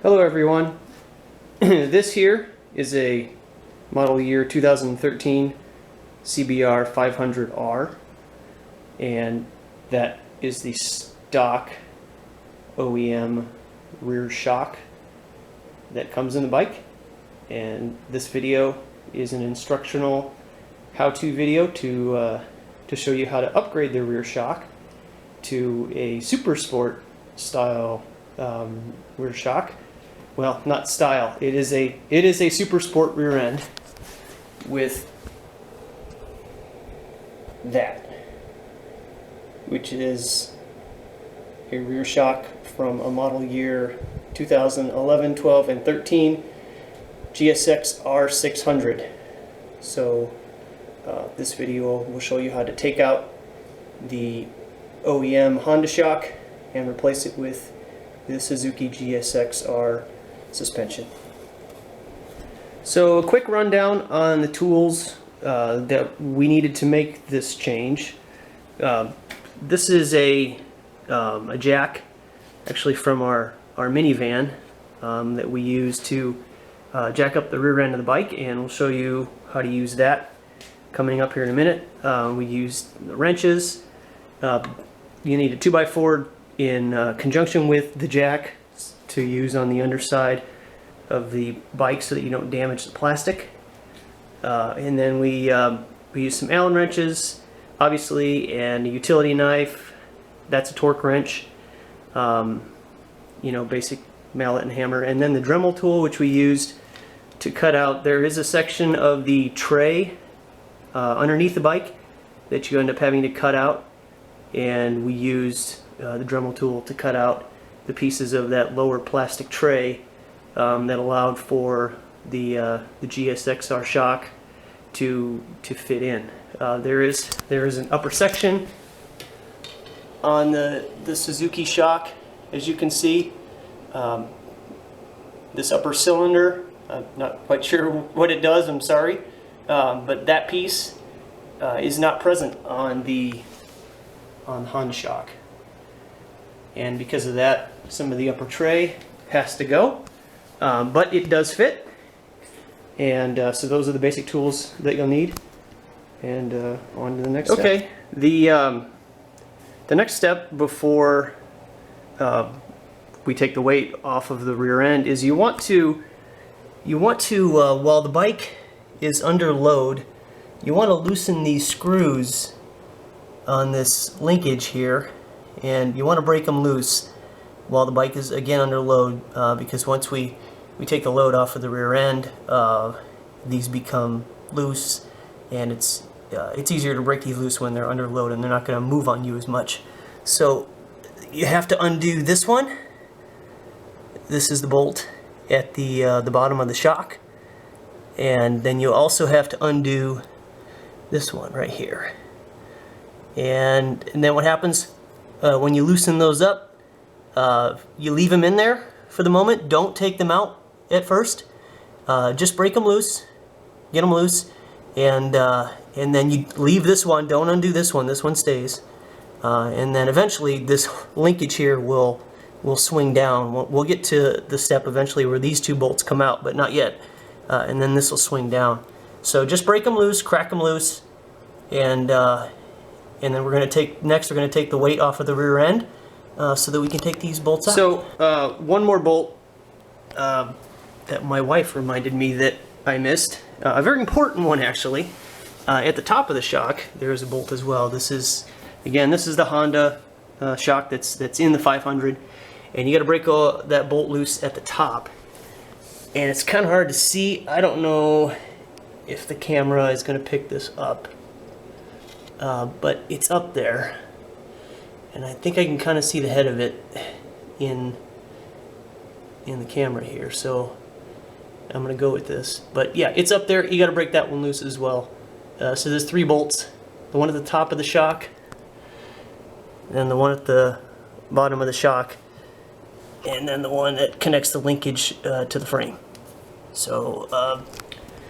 Hello everyone. This here is a model year 2013 CBR500R, and that is the stock OEM rear shock that comes in the bike. And this video is an instructional how-to video to show you how to upgrade the rear shock to a super sport style rear shock. Well, not style. It is a super sport rear end with that, which is a rear shock from a model year 2011, 12, and 13 GSX-R600. So this video will show you how to take out the OEM Honda shock and replace it with the Suzuki GSX-R suspension. So a quick rundown on the tools that we needed to make this change. This is a jack, actually from our minivan, that we use to jack up the rear end of the bike, and we'll show you how to use that coming up here in a minute. We used wrenches. You need a 2x4 in conjunction with the jack to use on the underside of the bike so that you don't damage the plastic. And then we use some Allen wrenches, obviously, and a utility knife. That's a torque wrench. Basic mallet and hammer. And then the Dremel tool, which we used to cut out. There is a section of the tray underneath the bike that you end up having to cut out, and we used the Dremel tool to cut out the pieces of that lower plastic tray that allowed for the GSX-R shock to fit in. There is an upper section on the Suzuki shock, as you can see. This upper cylinder, I'm not quite sure what it does, I'm sorry, but that piece is not present on the Honda shock, and because of that, some of the upper tray has to go, but it does fit. And so those are the basic tools that you'll need, and on to the next step. Okay, the next step before we take the weight off of the rear end is you want to while the bike is under load, you want to loosen these screws on this linkage here, and you want to break them loose while the bike is again under load, because once we take the load off of the rear end, these become loose, and it's easier to break these loose when they're under load and they're not going to move on you as much. So you have to undo this one. This is the bolt at the bottom of the shock, and then you also have to undo this one right here. And then what happens when you loosen those up? You leave them in there for the moment. Don't take them out at first. Just break them loose, get them loose, and then you leave this one. Don't undo this one. This one stays. And then eventually this linkage here will swing down. We'll get to the step eventually where these two bolts come out, but not yet. And then this will swing down. So just break them loose, crack them loose, and then we're going to take the weight off of the rear end so that we can take these bolts out. So one more bolt that my wife reminded me that I missed, a very important one actually. At the top of the shock there is a bolt as well. This is the Honda shock that's in the 500, and you got to break that bolt loose at the top. And it's kind of hard to see. I don't know if the camera is going to pick this up, but it's up there, and I think I can kind of see the head of it in the camera here. So I'm going to go with this. But yeah, it's up there. You got to break that one loose as well. So there's 3 bolts: the one at the top of the shock, and the one at the bottom of the shock, and then the one that connects the linkage to the frame. So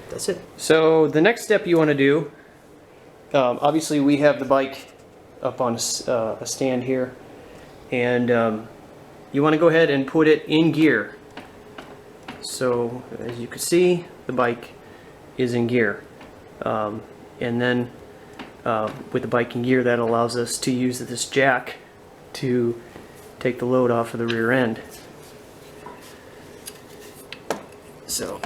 that's it. So the next step you want to do, obviously we have the bike up on a stand here, and you want to go ahead and put it in gear. So as you can see, the bike is in gear. And then with the bike in gear, that allows us to use this jack to take the load off of the rear end. So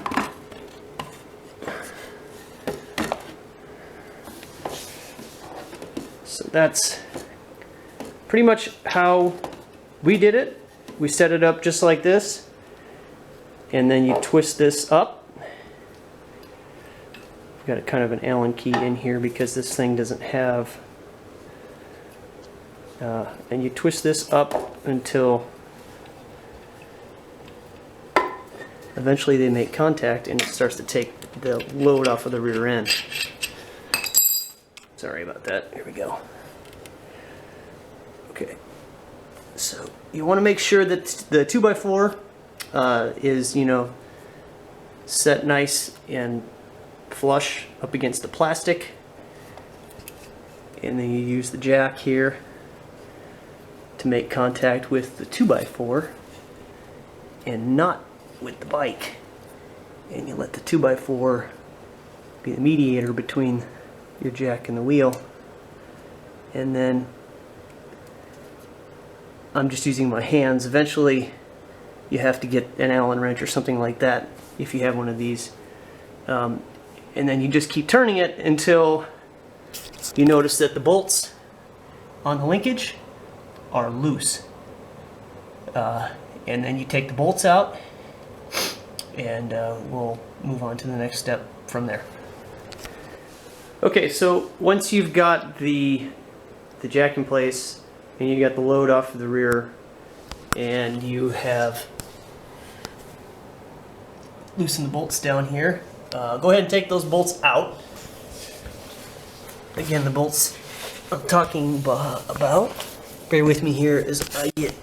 that's pretty much how we did it. We set it up just like this, and then you twist this up. We've got a kind of an Allen key in here because this thing doesn't have, and you twist this up until eventually they make contact and it starts to take the load off of the rear end. Sorry about that. Here we go. Okay. So you want to make sure that the 2x4 is, you know, set nice and flush up against the plastic, and then you use the jack here to make contact with the 2x4 and not with the bike, and you let the 2x4 be the mediator between your jack and the wheel. And then I'm just using my hands. Eventually you have to get an Allen wrench or something like that if you have one of these, and then you just keep turning it until you notice that the bolts on the linkage are loose, and then you take the bolts out, and we'll move on to the next step from there. Okay, so once you've got the jack in place and you got the load off of the rear and you have loosened the bolts down here, go ahead and take those bolts out. Again, the bolts I'm talking about, bear with me here as I get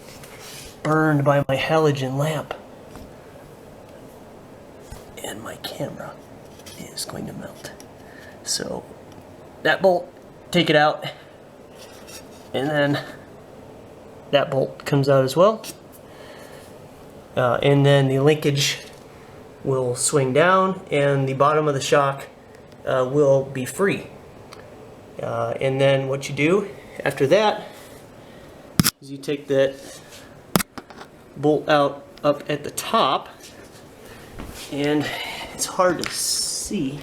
burned by my halogen lamp and my camera is going to melt. So that bolt, take it out, and then that bolt comes out as well, and then the linkage will swing down and the bottom of the shock will be free. And then what you do after that is you take that bolt out up at the top, and it's hard to see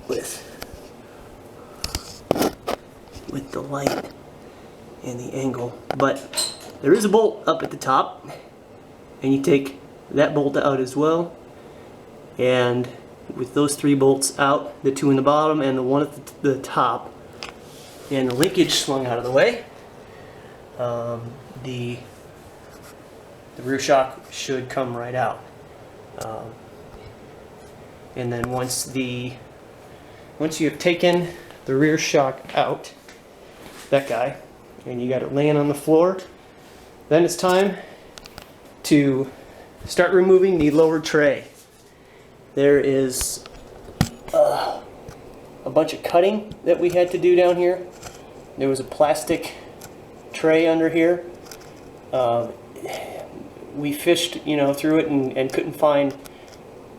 with the light and the angle, but there is a bolt up at the top, and you take that bolt out as well, and with those three bolts out, the two in the bottom and the one at the top, and the linkage swung out of the way, the rear shock should come right out. And then once you have taken the rear shock out, that guy, and you got it laying on the floor, then it's time to start removing the lower tray. There is a bunch of cutting that we had to do down here. There was a plastic tray under here. We fished, through it and couldn't find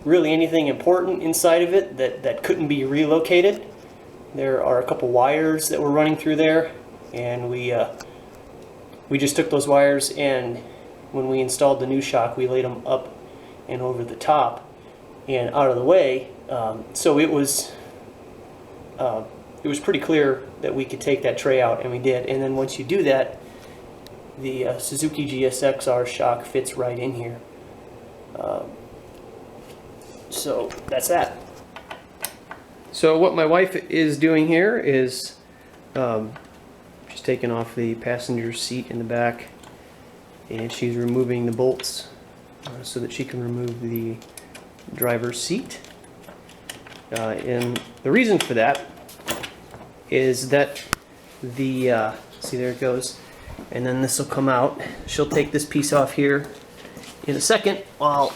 really anything important inside of it that couldn't be relocated. There are a couple wires that were running through there, and we just took those wires, and when we installed the new shock, we laid them up and over the top and out of the way. So it was pretty clear that we could take that tray out, and we did. And then once you do that, the Suzuki GSX-R shock fits right in here. So that's that. So what my wife is doing here is she's taking off the passenger seat in the back, and she's removing the bolts so that she can remove the driver's seat. And the reason for that is that the see, there it goes, and then this will come out. She'll take this piece off here in a second while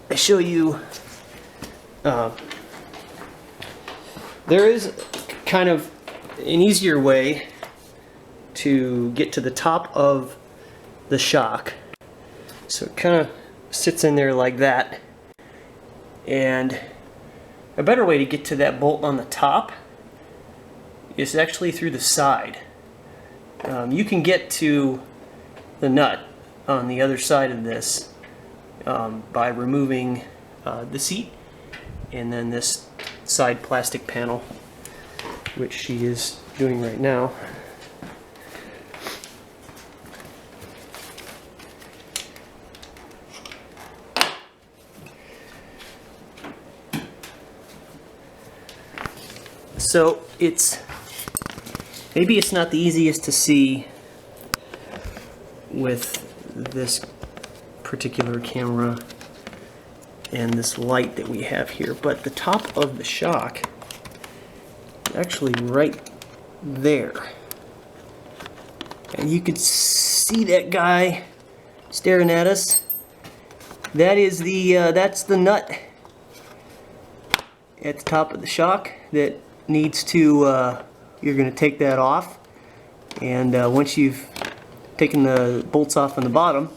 I show you. There is kind of an easier way to get to the top of the shock. So it kind of sits in there like that. And a better way to get to that bolt on the top is actually through the side. You can get to the nut on the other side of this by removing the seat and then this side plastic panel, which she is doing right now. So maybe it's not the easiest to see with this particular camera and this light that we have here, but the top of the shock is actually right there, and you could see that guy staring at us. That is that's the nut at the top of the shock that needs to, you're going to take that off, and once you've taken the bolts off on the bottom,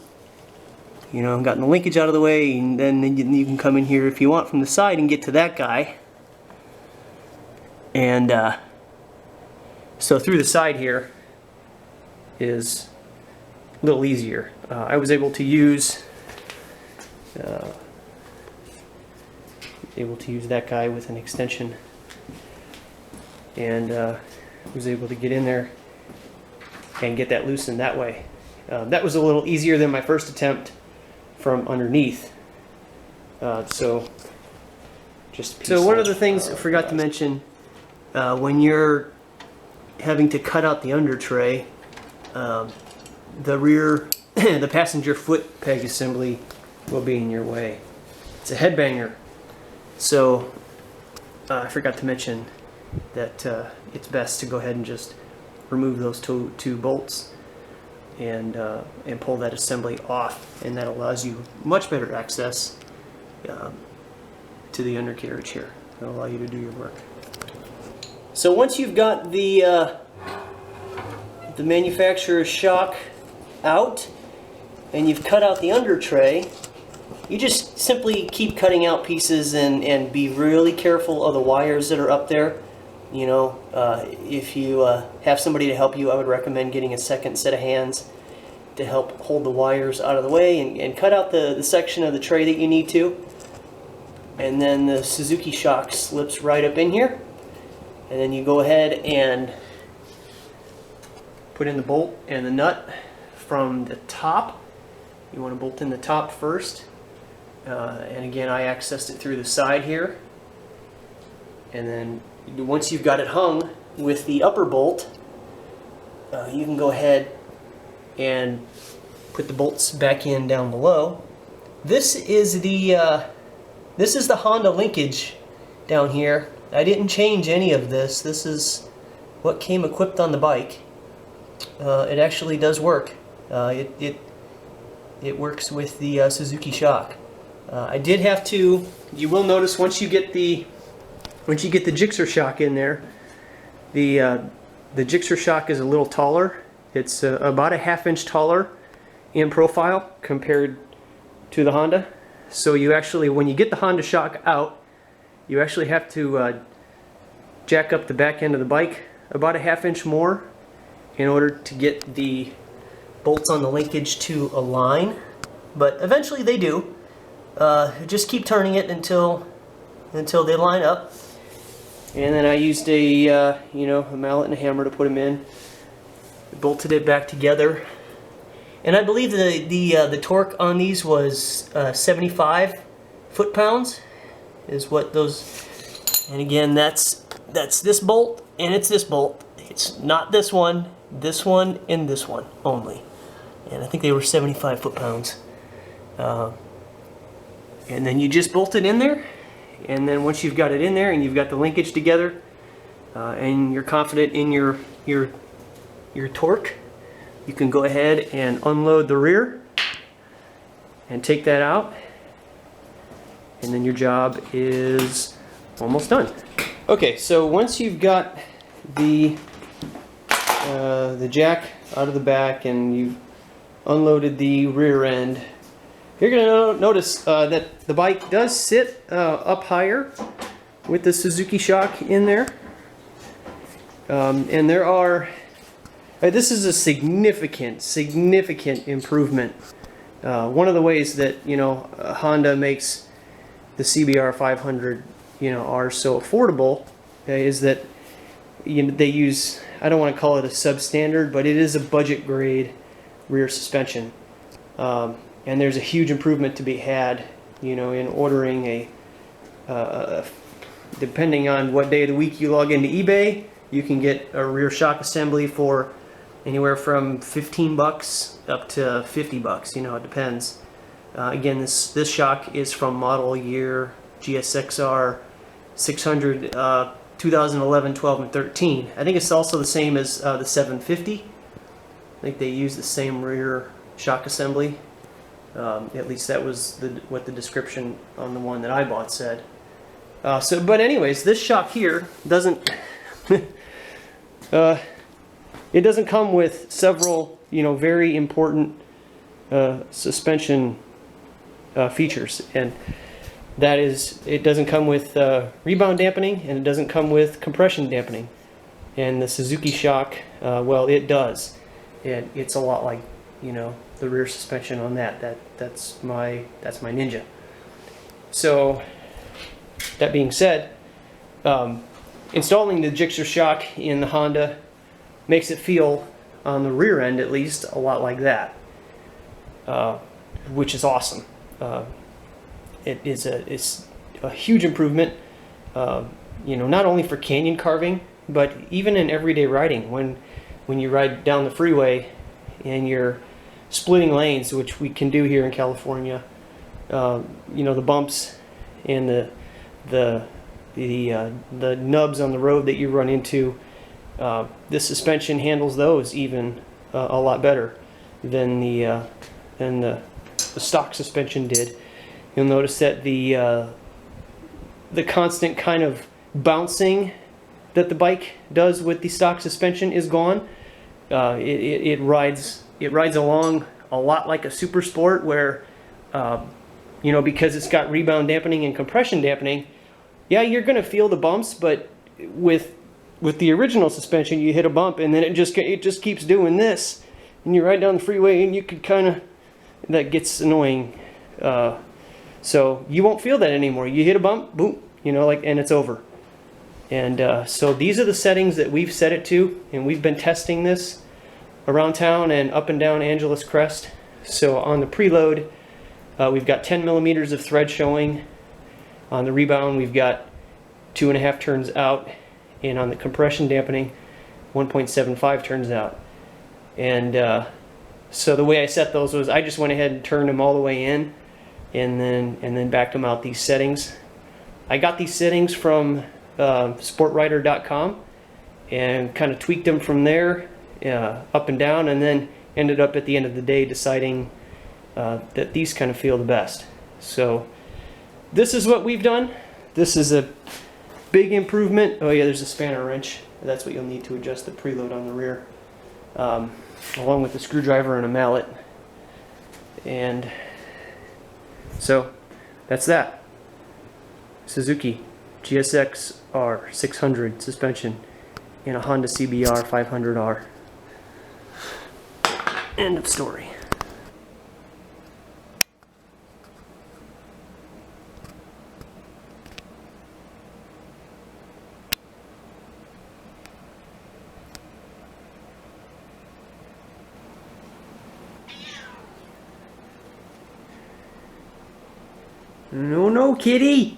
you know, gotten the linkage out of the way, and then you can come in here if you want from the side and get to that guy. And so through the side here is a little easier. I was able to use that guy with an extension, and was able to get in there and get that loosened that way. That was a little easier than my first attempt from underneath. So one of the things I forgot to mention, when you're having to cut out the under tray, the rear, the passenger foot peg assembly will be in your way. It's a headbanger. So I forgot to mention that it's best to go ahead and just remove those two bolts and pull that assembly off, and that allows you much better access to the undercarriage here. It'll allow you to do your work. So once you've got the manufacturer's shock out and you've cut out the under tray, you just simply keep cutting out pieces and be really careful of the wires that are up there. You know, if you have somebody to help you, I would recommend getting a second set of hands to help hold the wires out of the way and cut out the section of the tray that you need to. And then the Suzuki shock slips right up in here. And then you go ahead and put in the bolt and the nut from the top. You want to bolt in the top first. And again, I accessed it through the side here. And then once you've got it hung with the upper bolt, you can go ahead and put the bolts back in down below. This is the Honda linkage down here. I didn't change any of this. This is what came equipped on the bike. It actually does work. It works with the Suzuki shock. I did have to. You will notice once you get the Gixxer shock in there, the Gixxer shock is a little taller. It's about a ½ inch taller in profile compared to the Honda. So you actually, when you get the Honda shock out, you actually have to jack up the back end of the bike about a ½ inch more in order to get the bolts on the linkage to align. But eventually they do. Just keep turning it until they line up. And then I used a mallet and a hammer to put them in. Bolted it back together. And I believe the torque on these was 75 foot-pounds is what those. And again, that's this bolt and it's this bolt. It's not this one, and this one only. And I think they were 75 foot-pounds. And then you just bolt it in there. And then once you've got it in there and you've got the linkage together, and you're confident in your torque, you can go ahead and unload the rear and take that out, and then your job is almost done. Okay, so once you've got the jack out of the back and you've unloaded the rear end, You're going to notice that the bike does sit up higher with the Suzuki shock in there. And there are, this is a significant improvement. One of the ways that, Honda makes the CBR500, R so affordable is that they use, I don't want to call it a substandard, but it is a budget grade rear suspension. And there's a huge improvement to be had, in ordering depending on what day of the week you log into eBay, you can get a rear shock assembly for anywhere from $15 up to $50. It depends. Again, this shock is from model year GSX-R600, 2011, 12, and 13. I think it's also the same as the 750. I think they use the same rear shock assembly. At least that was what the description on the one that I bought said. But anyways, this shock here doesn't it doesn't come with several very important suspension features, and that is, it doesn't come with rebound dampening, and it doesn't come with compression dampening. And the Suzuki shock, well, it does. And it's a lot like the rear suspension on that's my Ninja. So that being said, installing the Gixxer shock in the Honda makes it feel, on the rear end at least, a lot like that, which is awesome. It's a huge improvement, not only for canyon carving, but even in everyday riding. When you ride down the freeway and you're splitting lanes, which we can do here in California, the bumps and the nubs on the road that you run into, this suspension handles those even a lot better than the stock suspension did. You'll notice that the constant kind of bouncing that the bike does with the stock suspension is gone. It rides along a lot like a Super Sport, where because it's got rebound dampening and compression dampening. Yeah, you're gonna feel the bumps, but with the original suspension, you hit a bump and then it just keeps doing this, and you ride down the freeway and you could that gets annoying. So you won't feel that anymore. You hit a bump, boom, and it's over. And so these are the settings that we've set it to, and we've been testing this around town and up and down Angeles Crest. So on the preload, we've got 10 millimeters of thread showing. On the rebound, we've got 2.5 turns out, and on the compression dampening, 1.75 turns out. And so the way I set those was, I just went ahead and turned them all the way in, and then backed them out these settings. I got these settings from sportrider.com and kind of tweaked them from there, up and down, and then ended up at the end of the day deciding that these kind of feel the best. So this is what we've done. This is a big improvement. Oh yeah, there's a spanner wrench. That's what you'll need to adjust the preload on the rear, along with the screwdriver and a mallet. And so that's that. Suzuki GSX-R600 suspension in a Honda CBR500R. End of story. No, kitty!